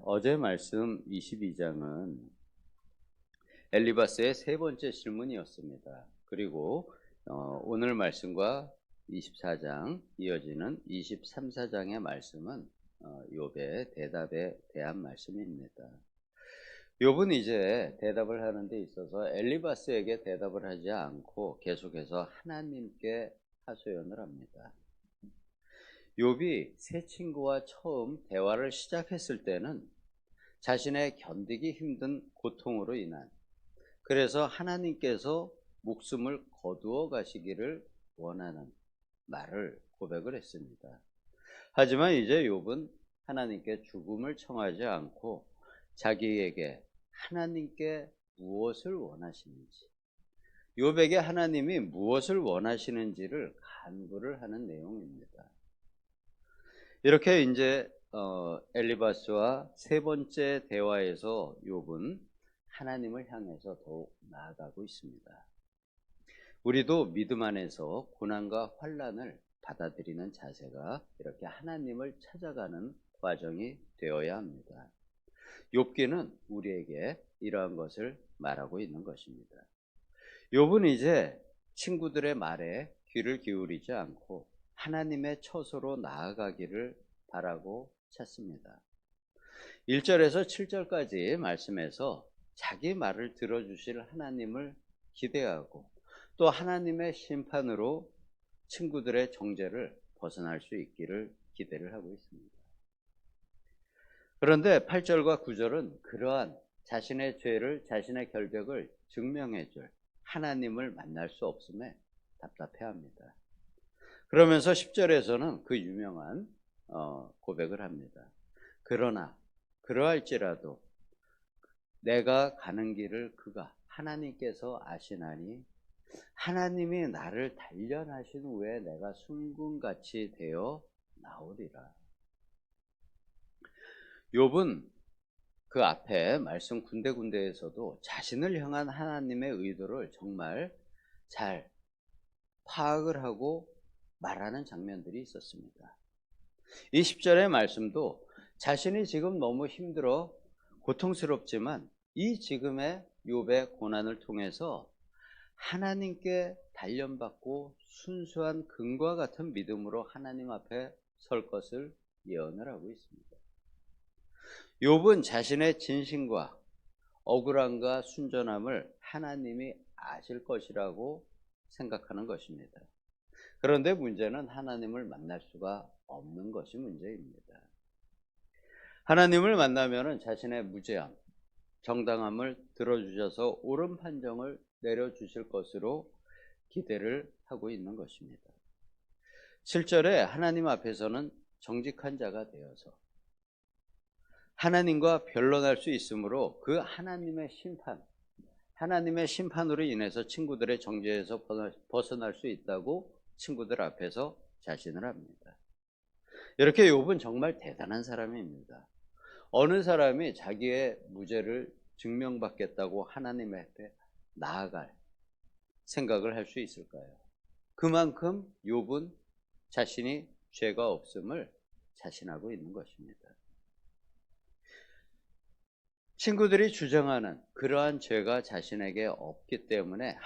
어제 말씀 22장은 엘리바스의 세 번째 질문이었습니다. 그리고 오늘 말씀과 24장 이어지는 23, 4장의 말씀은 욥의 대답에 대한 말씀입니다. 욥은 이제 대답을 하는 데 있어서 엘리바스에게 대답을 하지 않고 계속해서 하나님께 하소연을 합니다. 욥이 새 친구와 처음 대화를 시작했을 때는 자신의 견디기 힘든 고통으로 인한, 그래서 하나님께서 목숨을 거두어 가시기를 원하는 말을 고백을 했습니다. 하지만 이제 욥은 하나님께 죽음을 청하지 않고 자기에게 하나님께 무엇을 원하시는지, 욥에게 하나님이 무엇을 원하시는지를 간구를 하는 내용입니다. 이렇게 이제 엘리바스와 세 번째 대화에서 욥은 하나님을 향해서 더욱 나아가고 있습니다. 우리도 믿음 안에서 고난과 환난을 받아들이는 자세가 이렇게 하나님을 찾아가는 과정이 되어야 합니다. 욥기는 우리에게 이러한 것을 말하고 있는 것입니다. 욥은 이제 친구들의 말에 귀를 기울이지 않고 하나님의 처소로 나아가기를 바라고 찾습니다. 1절에서 7절까지 말씀에서 자기 말을 들어주실 하나님을 기대하고 또 하나님의 심판으로 친구들의 정죄를 벗어날 수 있기를 기대를 하고 있습니다. 그런데 8절과 9절은 그러한 자신의 죄를, 자신의 결백을 증명해 줄 하나님을 만날 수 없음에 답답해합니다. 그러면서 10절에서는 그 유명한 고백을 합니다. 그러나 그러할지라도 내가 가는 길을 그가 하나님께서 아시나니 하나님이 나를 단련하신 후에 내가 순금같이 되어 나오리라. 욥은 그 앞에 말씀 군데군데에서도 자신을 향한 하나님의 의도를 정말 잘 파악을 하고 말하는 장면들이 있었습니다. 이 10절의 말씀도 자신이 지금 너무 힘들어 고통스럽지만 이 지금의 욥의 고난을 통해서 하나님께 단련받고 순수한 금과 같은 믿음으로 하나님 앞에 설 것을 예언을 하고 있습니다. 욥은 자신의 진심과 억울함과 순전함을 하나님이 아실 것이라고 생각하는 것입니다. 그런데 문제는 하나님을 만날 수가 없는 것이 문제입니다. 하나님을 만나면 자신의 무죄함, 정당함을 들어주셔서 옳은 판정을 내려주실 것으로 기대를 하고 있는 것입니다. 7절에 하나님 앞에서는 정직한 자가 되어서 하나님과 변론할 수 있으므로 그 하나님의 심판으로 인해서 친구들의 정죄에서 벗어날 수 있다고 친구들 앞에서 자신을 합니다. 이렇게 욥은 정말 대단한 사람입니다. 어느 사람이 자기의 무죄를 증명받겠다고 하나님 앞에 나아갈 생각을 할 수 있을까요? 그만큼 욥은 자신이 죄가 없음을 자신하고 있는 것입니다. 친구들이 주장하는 그러한 죄가 자신에게 없기 때문에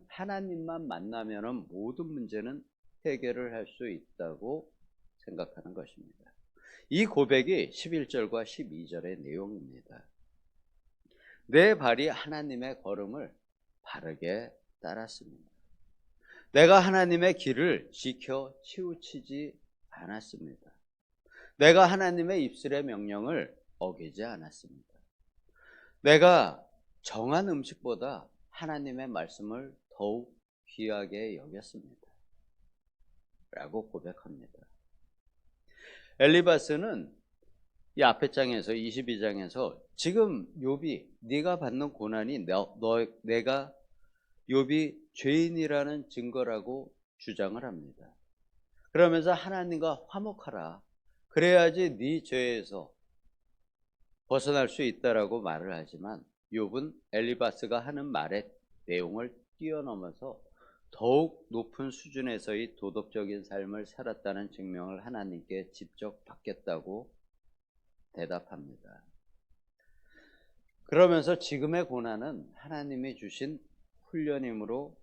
하나님만 만나면 모든 문제는 해결을 할 수 있다고 생각하는 것입니다. 이 고백이 11절과 12절의 내용입니다. 내 발이 하나님의 걸음을 바르게 따랐습니다. 내가 하나님의 길을 지켜 치우치지 않았습니다. 내가 하나님의 입술의 명령을 어기지 않았습니다. 내가 정한 음식보다 하나님의 말씀을 더욱 귀하게 여겼습니다. 라고 고백합니다. 엘리바스는 이 앞에 장에서 22장에서 지금 욥이 네가 받는 고난이 내가 욥이 죄인이라는 증거라고 주장을 합니다. 그러면서 하나님과 화목하라. 그래야지 네 죄에서 벗어날 수 있다라고 말을 하지만 욥은 엘리바스가 하는 말의 내용을 뛰어넘어서 더욱 높은 수준에서의 도덕적인 삶을 살았다는 증명을 하나님께 직접 받겠다고 대답합니다. 그러면서 지금의 고난은 하나님이 주신 훈련이므로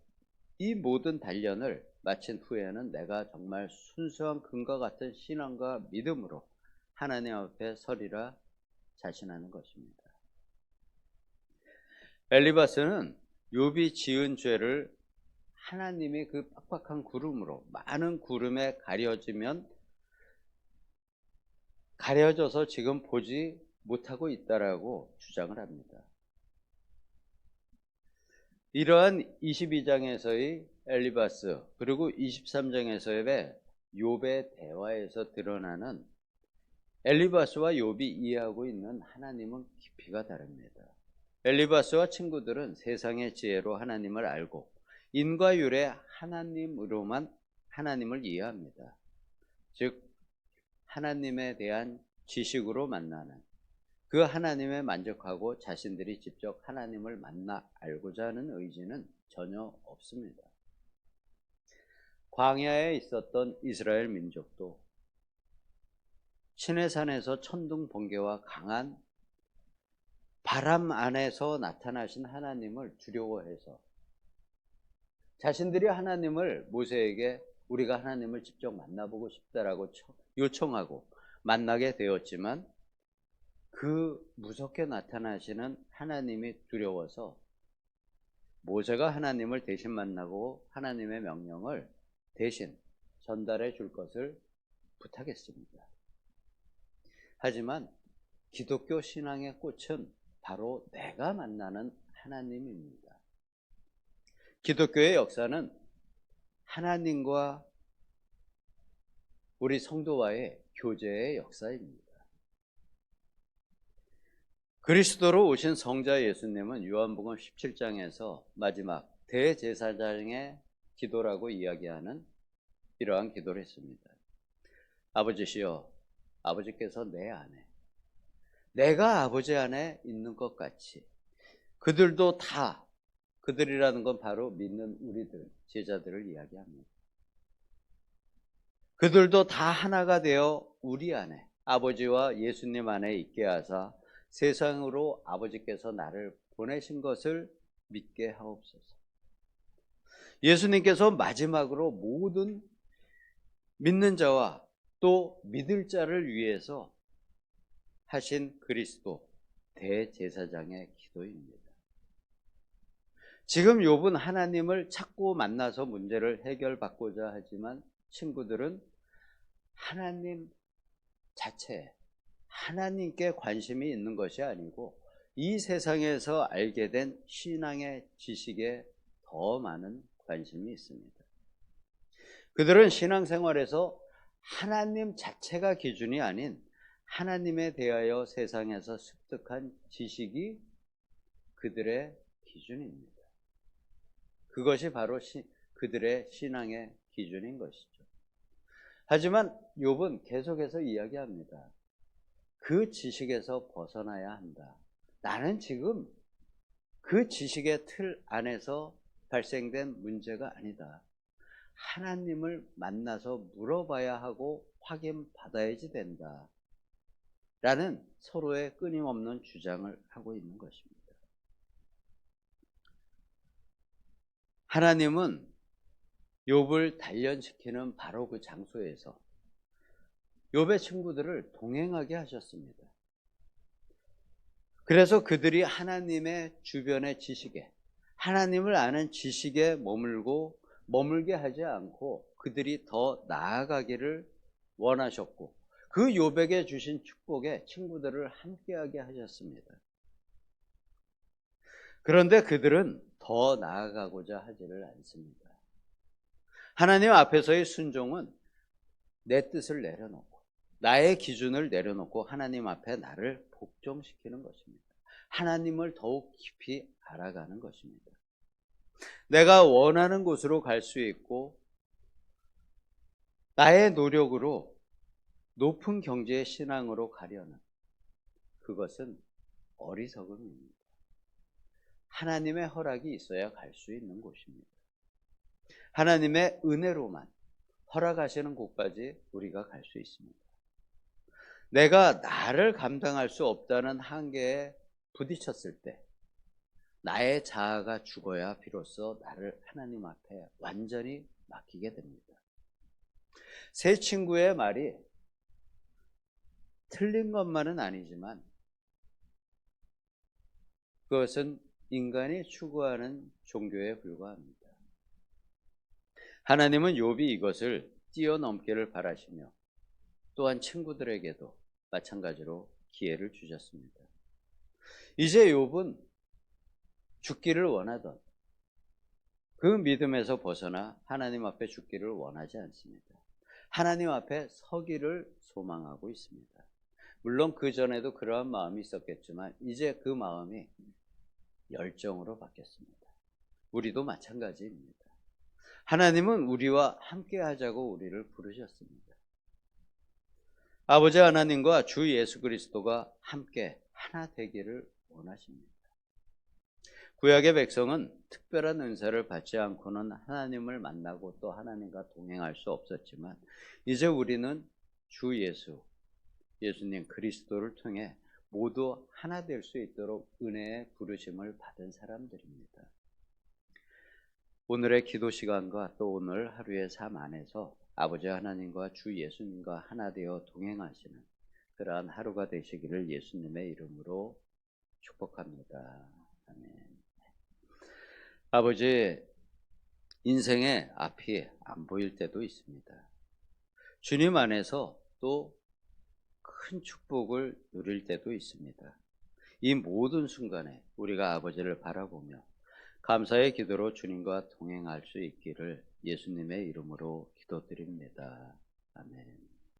이 모든 단련을 마친 후에는 내가 정말 순수한 금과 같은 신앙과 믿음으로 하나님 앞에 서리라 자신하는 것입니다. 엘리바스는 욥이 지은 죄를 하나님이 그 빡빡한 구름으로, 많은 구름에 가려져서 지금 보지 못하고 있다라고 주장을 합니다. 이러한 22장에서의 엘리바스 그리고 23장에서의 욥의 대화에서 드러나는 엘리바스와 욥이 이해하고 있는 하나님은 깊이가 다릅니다. 엘리바스와 친구들은 세상의 지혜로 하나님을 알고 인과율의 하나님으로만 하나님을 이해합니다. 즉 하나님에 대한 지식으로 만나는, 그 하나님에 만족하고 자신들이 직접 하나님을 만나 알고자 하는 의지는 전혀 없습니다. 광야에 있었던 이스라엘 민족도 시내산에서 천둥 번개와 강한 바람 안에서 나타나신 하나님을 두려워해서 자신들이 하나님을, 모세에게 우리가 하나님을 직접 만나보고 싶다라고 요청하고 만나게 되었지만, 그 무섭게 나타나시는 하나님이 두려워서 모세가 하나님을 대신 만나고 하나님의 명령을 대신 전달해 줄 것을 부탁했습니다. 하지만 기독교 신앙의 꽃은 바로 내가 만나는 하나님입니다. 기독교의 역사는 하나님과 우리 성도와의 교제의 역사입니다. 그리스도로 오신 성자 예수님은 요한복음 17장에서 마지막 대제사장의 기도라고 이야기하는 이러한 기도를 했습니다. 아버지시여, 아버지께서 내 안에, 내가 아버지 안에 있는 것 같이 그들도 다, 그들이라는 건 바로 믿는 우리들, 제자들을 이야기합니다. 그들도 다 하나가 되어 우리 안에, 아버지와 예수님 안에 있게 하사 세상으로 아버지께서 나를 보내신 것을 믿게 하옵소서. 예수님께서 마지막으로 모든 믿는 자와 또 믿을 자를 위해서 하신 그리스도 대제사장의 기도입니다. 지금 욥은 하나님을 찾고 만나서 문제를 해결받고자 하지만 친구들은 하나님 자체, 하나님께 관심이 있는 것이 아니고 이 세상에서 알게 된 신앙의 지식에 더 많은 관심이 있습니다. 그들은 신앙생활에서 하나님 자체가 기준이 아닌 하나님에 대하여 세상에서 습득한 지식이 그들의 기준입니다. 그것이 바로 그들의 신앙의 기준인 것이죠. 하지만 욥은 계속해서 이야기합니다. 그 지식에서 벗어나야 한다. 나는 지금 그 지식의 틀 안에서 발생된 문제가 아니다. 하나님을 만나서 물어봐야 하고 확인받아야지 된다. 라는 서로의 끊임없는 주장을 하고 있는 것입니다. 하나님은 욥을 단련시키는 바로 그 장소에서 욥의 친구들을 동행하게 하셨습니다. 그래서 그들이 하나님의 주변의 지식에, 하나님을 아는 지식에 머물게 하지 않고 그들이 더 나아가기를 원하셨고, 그 욥에게 주신 축복에 친구들을 함께하게 하셨습니다. 그런데 그들은 더 나아가고자 하지를 않습니다. 하나님 앞에서의 순종은 내 뜻을 내려놓고 나의 기준을 내려놓고 하나님 앞에 나를 복종시키는 것입니다. 하나님을 더욱 깊이 알아가는 것입니다. 내가 원하는 곳으로 갈 수 있고 나의 노력으로 높은 경지의 신앙으로 가려는 그것은 어리석음입니다. 하나님의 허락이 있어야 갈 수 있는 곳입니다. 하나님의 은혜로만 허락하시는 곳까지 우리가 갈 수 있습니다. 내가 나를 감당할 수 없다는 한계에 부딪혔을 때 나의 자아가 죽어야 비로소 나를 하나님 앞에 완전히 맡기게 됩니다. 새 친구의 말이 틀린 것만은 아니지만 그것은 인간이 추구하는 종교에 불과합니다. 하나님은 욥이 이것을 뛰어넘기를 바라시며 또한 친구들에게도 마찬가지로 기회를 주셨습니다. 이제 욥은 죽기를 원하던 그 믿음에서 벗어나 하나님 앞에 죽기를 원하지 않습니다. 하나님 앞에 서기를 소망하고 있습니다. 물론 그 전에도 그러한 마음이 있었겠지만 이제 그 마음이 열정으로 바뀌었습니다. 우리도 마찬가지입니다. 하나님은 우리와 함께 하자고 우리를 부르셨습니다. 아버지 하나님과 주 예수 그리스도가 함께 하나 되기를 원하십니다. 구약의 백성은 특별한 은사를 받지 않고는 하나님을 만나고 또 하나님과 동행할 수 없었지만 이제 우리는 주 예수님 그리스도를 통해 모두 하나 될 수 있도록 은혜의 부르심을 받은 사람들입니다. 오늘의 기도 시간과 또 오늘 하루의 삶 안에서 아버지 하나님과 주 예수님과 하나 되어 동행하시는 그러한 하루가 되시기를 예수님의 이름으로 축복합니다. 아멘. 아버지, 인생의 앞이 안 보일 때도 있습니다. 주님 안에서 또 큰 축복을 누릴 때도 있습니다. 이 모든 순간에 우리가 아버지를 바라보며 감사의 기도로 주님과 동행할 수 있기를 예수님의 이름으로 기도드립니다. 아멘.